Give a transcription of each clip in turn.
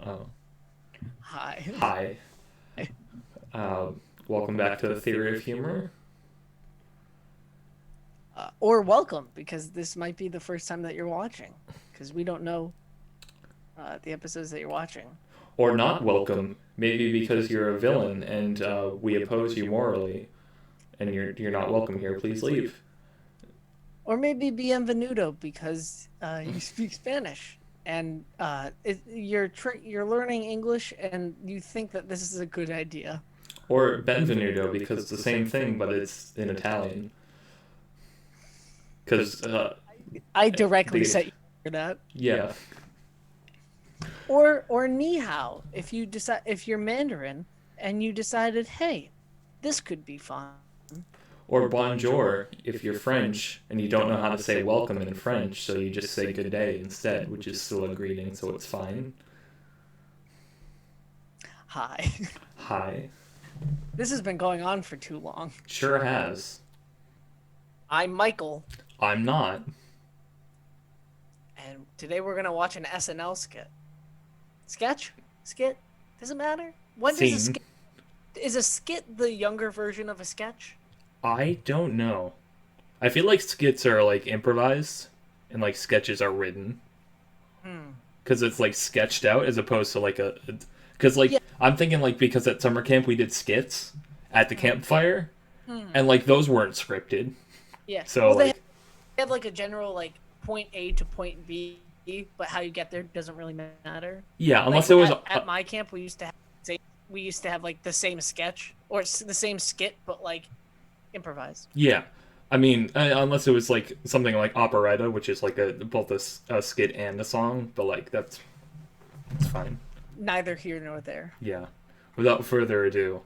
Oh, Hi. hi. Uh, Welcome back to the Theory of Humor. Or welcome, because this might be the first time that you're watching, because we don't know the episodes that you're watching. Or not welcome, maybe because you're a villain and we oppose you morally, and you're not welcome here. Please leave. Or maybe bienvenido, because you speak Spanish and you're learning English and you think that this is a good idea. Or benvenuto because it's the same thing, but it's in Italian. Because I directly the set you for that. yeah, Or ni hao, if you're Mandarin and you decided, hey, this could be fun. or bonjour if you're French and you don't know how to say welcome in French, so you just say good day instead, which is still a greeting, so it's fine. Hi. Hi. This has been going on for too long. Sure has. I'm Michael, I'm not. and today we're gonna watch an SNL skit. Sketch? Skit? Doesn't matter. When does a Scene. skit? Is a skit the younger version of a sketch? I don't know. I feel like skits are like improvised and like sketches are written because it's like sketched out as opposed to like because like Yeah. I'm thinking like because at summer camp we did skits at the campfire and like those weren't scripted. Yeah. So Well, like they have like a general like point A to point B, but how you get there doesn't really matter. yeah, unless Like it was at my camp, we used to have like the same sketch or the same skit, but like improvised. yeah. I mean, unless it was like something like operetta, which is like both a skit and a song, but like that's fine. Neither here nor there. Yeah. Without further ado,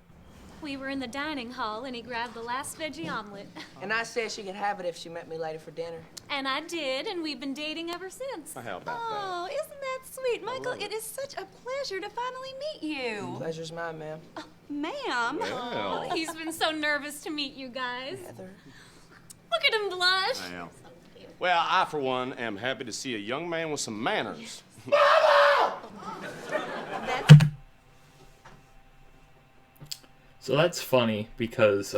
We were in the dining hall and he grabbed the last veggie omelet. And I said she could have it if she met me later for dinner. And I did, and we've been dating ever since. How about Oh, isn't that sweet? Michael, it is such a pleasure to finally meet you. Pleasure's mine, ma'am. Ma'am. Well. Oh, he's been so nervous to meet you guys. Heather. Look at him blush. that? Well, I, for one, am happy to see a young man with some manners. That's so that's funny because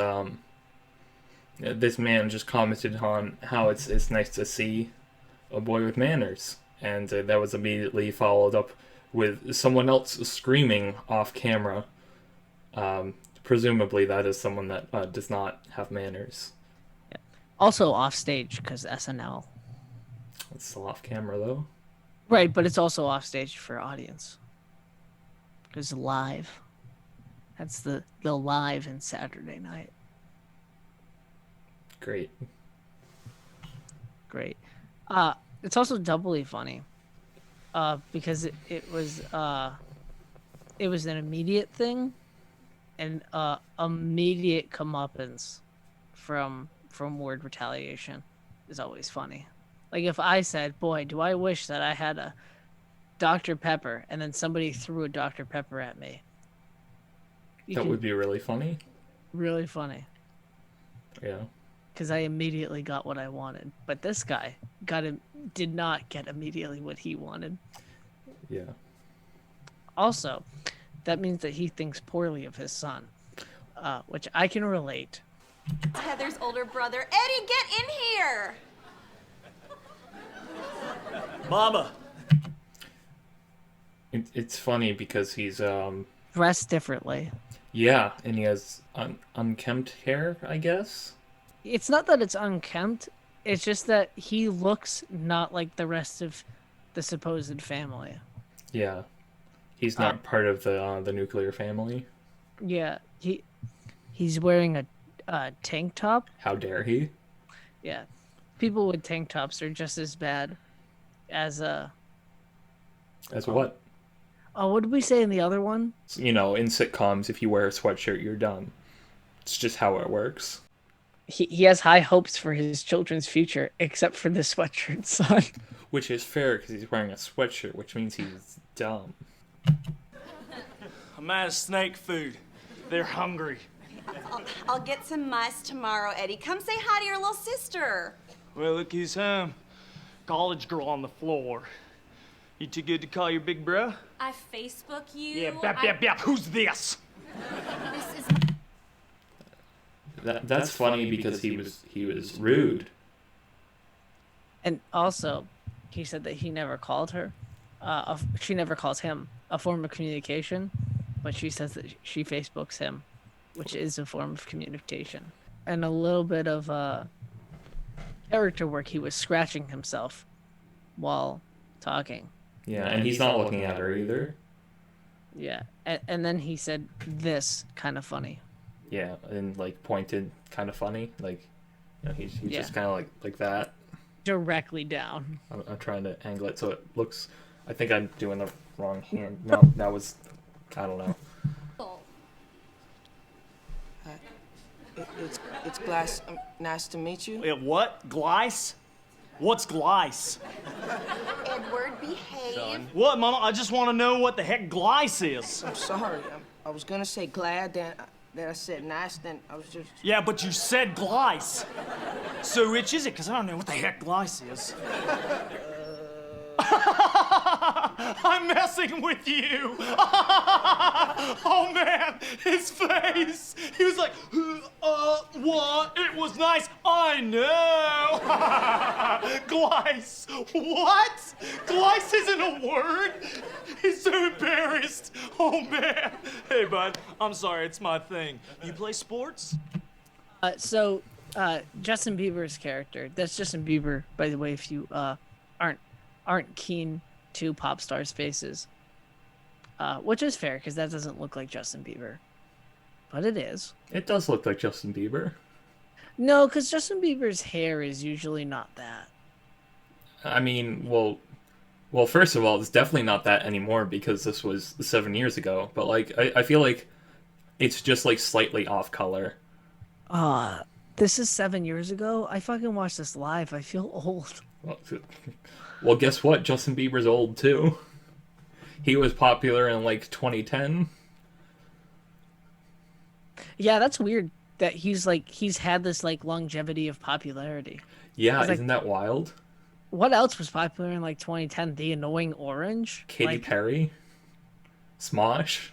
this man just commented on how it's nice to see a boy with manners, and that was immediately followed up with someone else screaming off camera. Presumably, that is someone that does not have manners. Also off stage because SNL. It's still off camera though. Right, but it's also off stage for audience. Because live. That's the live in Saturday night. Great. Great. It's also doubly funny. Because it was an immediate thing, and immediate comeuppance from word retaliation is always funny. Like if I said, "Boy, do I wish that I had a Dr. Pepper," and then somebody threw a Dr. Pepper at me. That would be really funny. really funny Yeah. because I immediately got what I wanted. But this guy did not get immediately what he wanted. Yeah. Also, that means that he thinks poorly of his son, which I can relate. Heather's older brother. Eddie, get in here. Mama! It's funny because he's Dressed differently. yeah, and he has unkempt hair, I guess. It's not that it's unkempt. It's just that he looks not like the rest of the supposed family. Yeah. He's not part of the nuclear family. Yeah, he's wearing a tank top. How dare he? Yeah, people with tank tops are just as bad as As what? Oh, what did we say in the other one? You know, in sitcoms, if you wear a sweatshirt, you're done. It's just how it works. He has high hopes for his children's future, except for the sweatshirt son. Which is fair because he's wearing a sweatshirt, which means he's dumb. I'm out of snake food. They're hungry. I'll get some mice tomorrow, Eddie. Come say hi to your little sister. Well, look who's home. College girl on the floor. You too good to call your big bro? I Facebook you. Yeah, bap. Who's this? This is That's funny because he was rude. And also, he said that he never called her. She never calls him a form of communication, but she says that she Facebooks him, which is a form of communication. And a little bit of character work. He was scratching himself while talking. Yeah, and he's not looking at her either. Yeah, and then he said this kind of funny. Yeah, and like pointed, kind of funny. Like, you know, he's Yeah. just kind of like that. Directly down. I'm trying to angle it so it looks. I think I'm doing the wrong hand. No, that was. I don't know. full. It's Glice. Nice to meet you. What? Glice? What's Glice? Edward, behave. What, Mama? I just want to know what the heck Glice is. I'm sorry. I was gonna say glad, then I said nice, then I was just. Yeah, but you said Glice. So which is it? Because I don't know what the heck Glice is. I'm messing with you. Oh, man, his face. He was like, what? It was nice. I know. Glice. What? Glice isn't a word. He's so embarrassed. Oh, man. Hey, bud, I'm sorry. It's my thing. You play sports? So Justin Bieber's character. That's Justin Bieber, by the way. If you aren't keen to pop stars' faces, which is fair because that doesn't look like Justin Bieber, but it is. It does look like Justin Bieber. No, because Justin Bieber's hair is usually not that. I mean, well, first of all, it's definitely not that anymore because this was 7 years ago. But like, I feel like it's just like slightly off color. This is 7 years ago. I fucking watched this live. I feel old. Well, guess what? Justin Bieber's old too. He was popular in like 2010. Yeah, that's weird that he's had this like longevity of popularity. Yeah, It's like- isn't that wild? What else was popular in like 2010? The Annoying Orange? Katy Like, Perry, Smosh,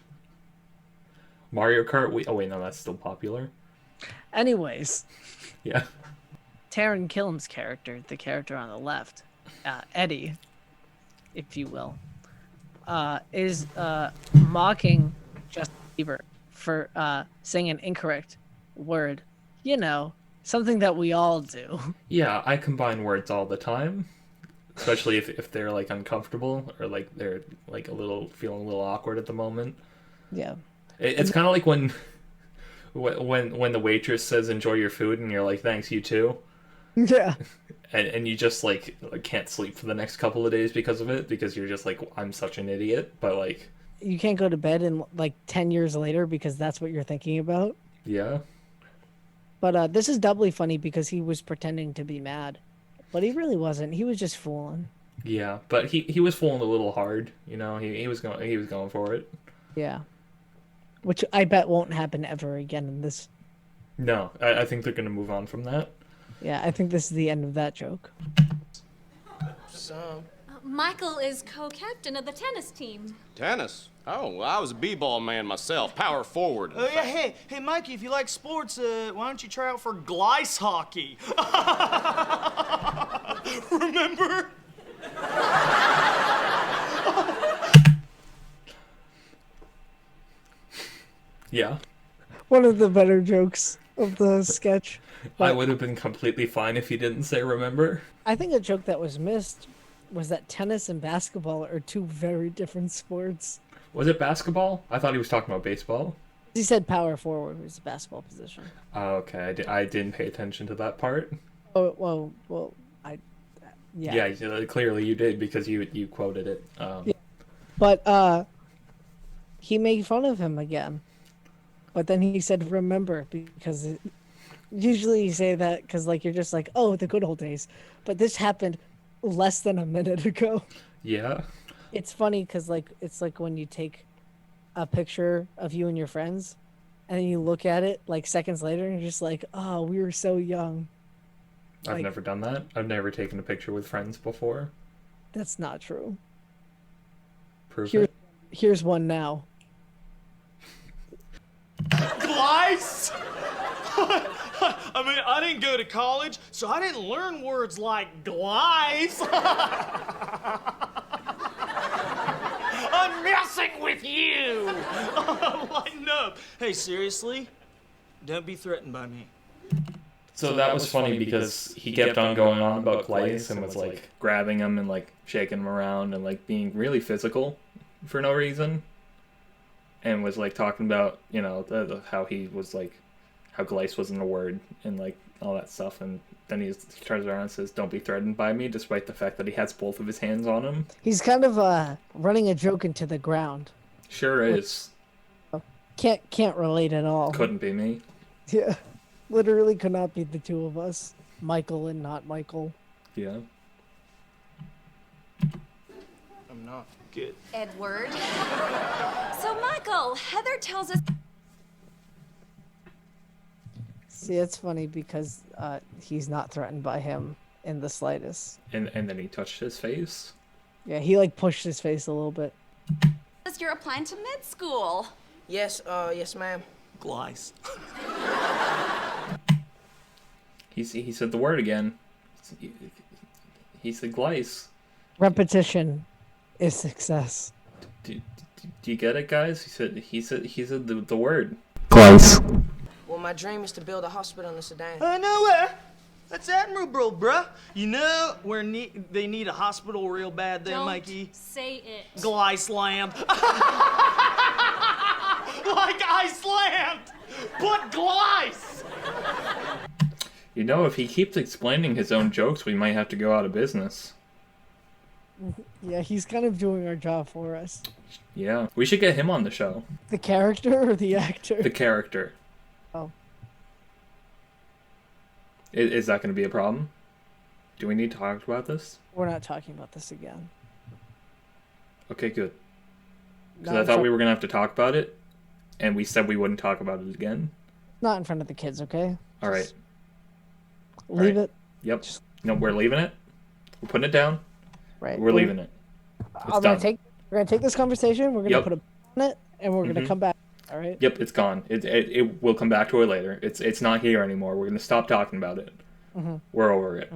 Mario Kart. Oh wait, no, that's still popular. anyways, Yeah. Taron Killam's character, the character on the left, Eddie, if you will, is mocking Justin Bieber for saying an incorrect word. You know, something that we all do. Yeah, I combine words all the time, especially if they're like uncomfortable or like they're like feeling a little awkward at the moment. Yeah. It's kind of like when the waitress says enjoy your food and you're like thanks, you too. Yeah. And you just like can't sleep for the next couple of days because of it because you're just like I'm such an idiot, but like You can't go to bed in like 10 years later because that's what you're thinking about. yeah. But this is doubly funny because he was pretending to be mad, but he really wasn't. He was just fooling. Yeah, but he was fooling a little hard, you know. He was going for it. Yeah. Which I bet won't happen ever again in this. No, I think they're gonna move on from that. Yeah, I think this is the end of that joke. Some. Michael is co-captain of the tennis team. Tennis? Oh, well, I was a b-ball man myself, power forward. Oh, yeah, hey, Mikey, if you like sports, why don't you try out for Glice hockey? Remember? Yeah, One of the better jokes of the sketch. I would have been completely fine if he didn't say remember. I think a joke that was missed was that tennis and basketball are two very different sports. Was it basketball? I thought he was talking about baseball. He said power forward was the basketball position. Oh, okay, I didn't pay attention to that part. Oh, well, yeah. Yeah, clearly you did because you quoted it. Yeah. But he made fun of him again. But then he said remember because usually you say that because like you're just like, oh, the good old days. But this happened less than a minute ago. Yeah. It's funny because like it's like when you take a picture of you and your friends and then you look at it like seconds later and you're just like, oh, we were so young. I've Like- never done that. I've never taken a picture with friends before. That's not true. Perfect. Here's one now. Glice? I mean, I didn't go to college, so I didn't learn words like glice. I'm messing with you. Lighten up. Hey, seriously? Don't be threatened by me. So that was funny because he kept on going on about Glice and was like grabbing him and like shaking him around and like being really physical for no reason. And was like talking about, you know, how he was like, how Glice wasn't a word and like all that stuff. And then he turns around and says, "Don't be threatened by me," despite the fact that he has both of his hands on him. He's kind of running a joke into the ground. Sure is. Can't relate at all. Couldn't be me. Yeah. Literally could not be the two of us. Michael and not Michael. Yeah. I'm not. Good. Edward. So, Michael, Heather tells us. See, it's funny because he's not threatened by him in the slightest. And then he touched his face. Yeah, he like pushed his face a little bit. You're applying to med school. Yes, yes, ma'am. Glice. He said the word again. He said Glice. Repetition is success. Do you get it, guys? He said the word. Well, my dream is to build a hospital in Sudan. I know where. That's admirable, bruh. You know where they need a hospital real bad there, Don't Mikey? say it. Glice land. Like Iceland, but Glice. You know, if he keeps explaining his own jokes, we might have to go out of business. Yeah, he's kind of doing our job for us. Yeah, we should get him on the show. The character or the actor? The character. Oh. Is that going to be a problem? Do we need to talk about this? We're not talking about this again. Okay, good. Because Not I in thought front- we were going to have to talk about it, and we said we wouldn't talk about it again. Not in front of the kids, okay? All right. Leave right. it. Yep. No, we're leaving it. We're putting it down. Right. We're leaving it. We're gonna take this conversation. We're gonna Yep. put a on it, and we're gonna come back. All right. Yep, it's gone. It will come back to it later. It's not here anymore. We're gonna stop talking about it. We're over it.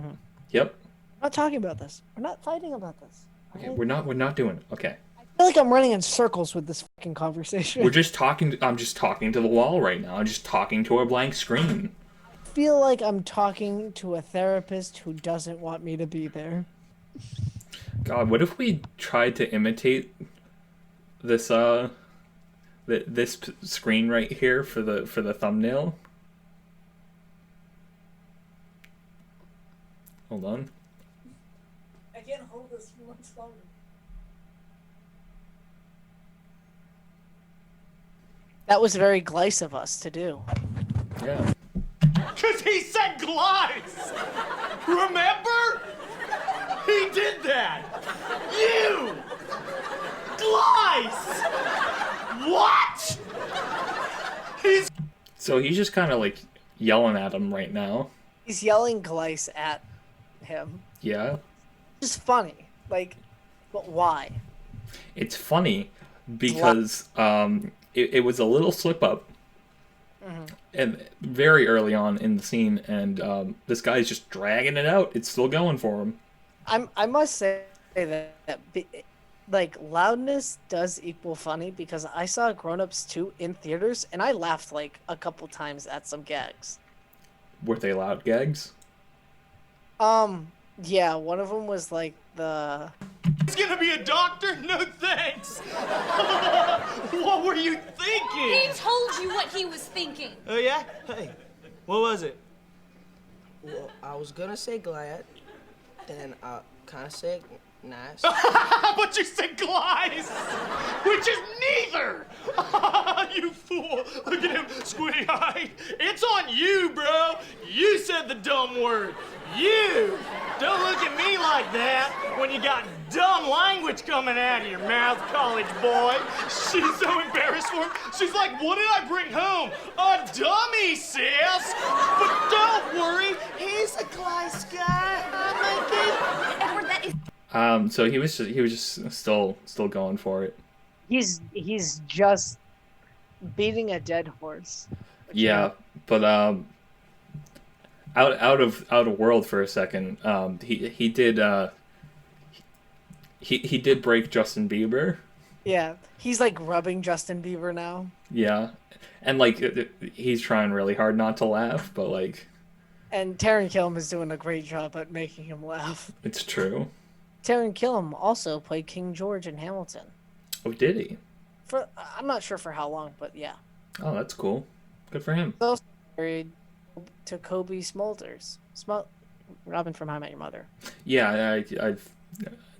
Yep. We're not talking about this. We're not fighting about this. Okay, we're not doing it. Okay. I feel like I'm running in circles with this fucking conversation. We're just talking. I'm just talking to the wall right now. I'm just talking to a blank screen. I feel like I'm talking to a therapist who doesn't want me to be there. God, what if we tried to imitate this this screen right here for the thumbnail? Hold on. I can't hold this for much longer. That was very Glice of us to do. Yeah. Because he said Glice. Remember? He did that. You. Glice. What? So he's just kind of like yelling at him right now. He's yelling Glice at him. Yeah. It's funny. Like, but why? It's funny because it was a little slip up. And very early on in the scene, and this guy's just dragging it out. It's still going for him. I must say that like loudness does equal funny, because I saw Grown Ups 2 in theaters and I laughed like a couple times at some gags. Were they loud gags? Yeah, one of them was like the He's gonna be a doctor? No thanks. What were you thinking? He told you what he was thinking. Oh yeah? Hey, what was it? Well, I was gonna say glad, then I kind of said nice. But you said Glice, which is neither. You fool. Look at him, squinty-eyed. It's on you, bro. You said the dumb word. You. Don't look at me like that when you got dumb language coming out of your mouth, college boy. She's so embarrassed for him. She's like, what did I bring home? A dummy, sis. But don't worry, he's a Glice guy. Huh, Mikey? Edward, that is. So he was just still going for it. He's just beating a dead horse. Which, Yeah, but out of world for a second. He did he did break Justin Bieber. yeah, he's like rubbing Justin Bieber now. Yeah, and like he's trying really hard not to laugh, but like And Taron Killam is doing a great job at making him laugh. it's true. Taron Killam also played King George in Hamilton. Oh, did he? I'm not sure for how long, but yeah. Oh, that's cool. Good for him. He's also married to Kobe Smulders. Robin from How I Met Your Mother. Yeah,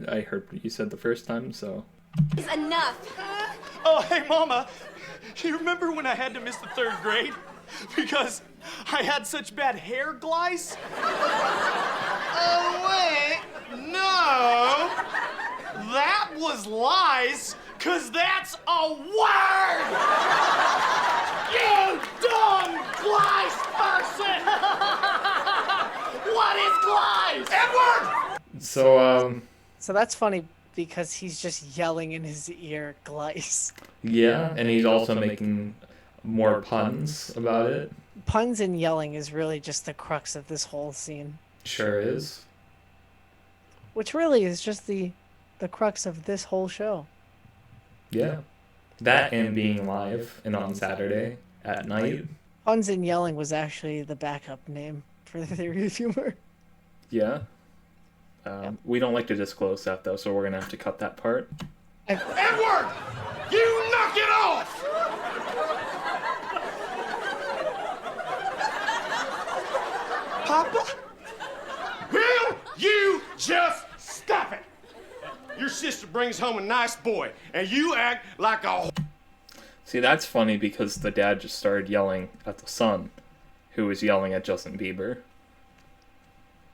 I heard what you said the first time, so It's enough. Oh, hey, Mama. You remember when I had to miss the 3rd grade? Because I had such bad hair, Glice? Oh, wait. No. That was lies, because that's a word! You dumb Glice person! What is Glice? Edward! So that's funny because he's just yelling in his ear, Glice. yeah, and he's also making more puns about it. Puns and yelling is really just the crux of this whole scene. Sure is. Which really is just the crux of this whole show. Yeah. That and being live and on Saturday at night. Puns and yelling was actually the backup name for the Theory of Humor. Yeah. We don't like to disclose that though, so we're gonna have to cut that part. Edward! You knock it off! Papa? Will you just stop it? Your sister brings home a nice boy, and you act like a... See, that's funny because the dad just started yelling at the son, who was yelling at Justin Bieber.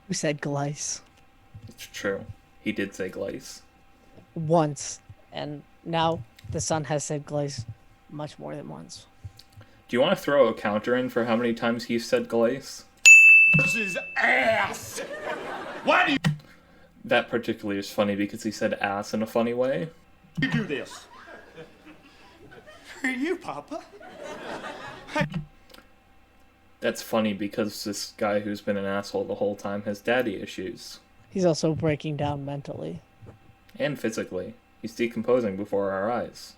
Who said Glice? It's true. He did say Glice. Once. And now the son has said Glice much more than once. Do you want to throw a counter in for how many times he said Glice? ...'s ass! Why do That particularly is funny because he said ass in a funny way. you do this? For you, Papa. That's funny because this guy who's been an asshole the whole time has daddy issues. He's also breaking down mentally. And physically. He's decomposing before our eyes.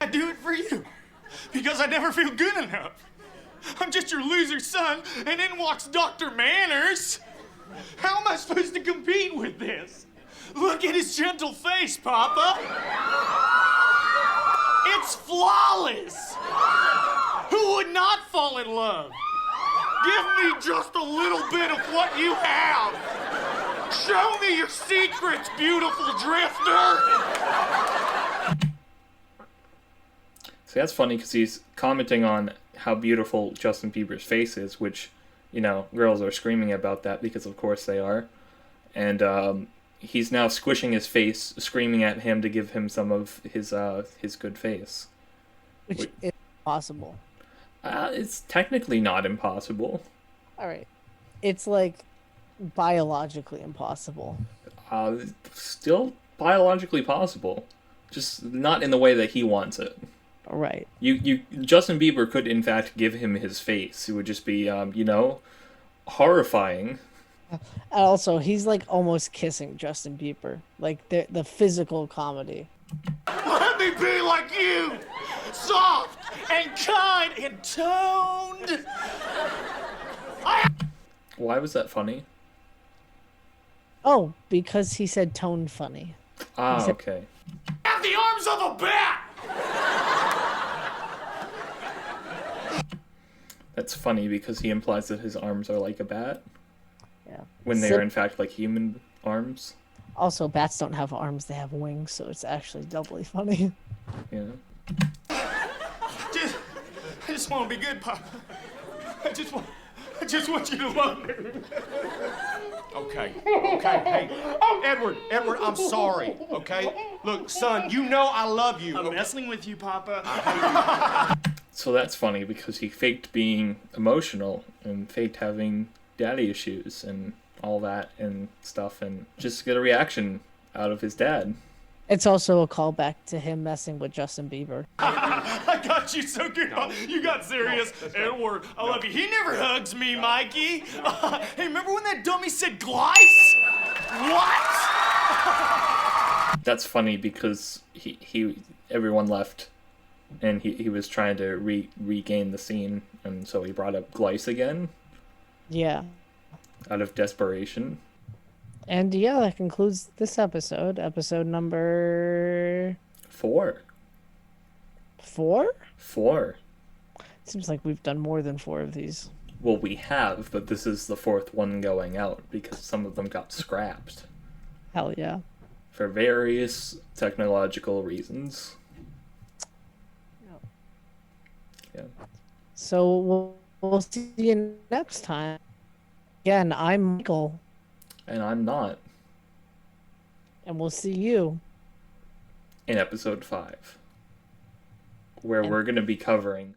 I do it for you. Because I never feel good enough. I'm just your loser son, and then walks Dr. Manners. How am I supposed to compete with this? Look at his gentle face, Papa. It's flawless. Who would not fall in love? Give me just a little bit of what you have. Show me your secrets, beautiful drifter. See, that's funny because he's commenting on how beautiful Justin Bieber's face is, which, you know, girls are screaming about that because of course they are. And he's now squishing his face, screaming at him to give him some of his good face. Which is possible. It's technically not impossible. Alright. It's like biologically impossible. Still biologically possible. Just not in the way that he wants it. Right. Justin Bieber could in fact give him his face. It would just be, horrifying. And also, he's like almost kissing Justin Bieber. Like the physical comedy. Let me be like you. Soft and kind and toned. Why was that funny? Oh, because he said tone funny. Ah, okay. Have the arms of a bat. That's funny because he implies that his arms are like a bat Yeah. when they are in fact like human arms. Also, bats don't have arms; they have wings, so it's actually doubly funny. Yeah. I just want to be good, Papa. I just want you to love me. Okay, hey, Edward, I'm sorry, okay? Look, son, you know I love you. I'm messing with you, Papa. So that's funny because he faked being emotional and faked having daddy issues and all that and stuff and just get a reaction out of his dad. It's also a callback to him messing with Justin Bieber. I got you so good. You got serious. Edward, I love you. He never hugs me, Mikey. Hey, remember when that dummy said Glice? What? That's funny because he everyone left, and he was trying to regain the scene, and so he brought up Glice again Yeah. out of desperation. And yeah, that concludes this episode. Episode number 4. 4? 4. Seems like we've done more than 4 of these. Well, we have, but this is the 4th one going out because some of them got scrapped Hell yeah. for various technological reasons. Yeah. So we'll see you next time. Again, I'm Michael, And I'm not and we'll see you. in episode 5, where And- we're going to be covering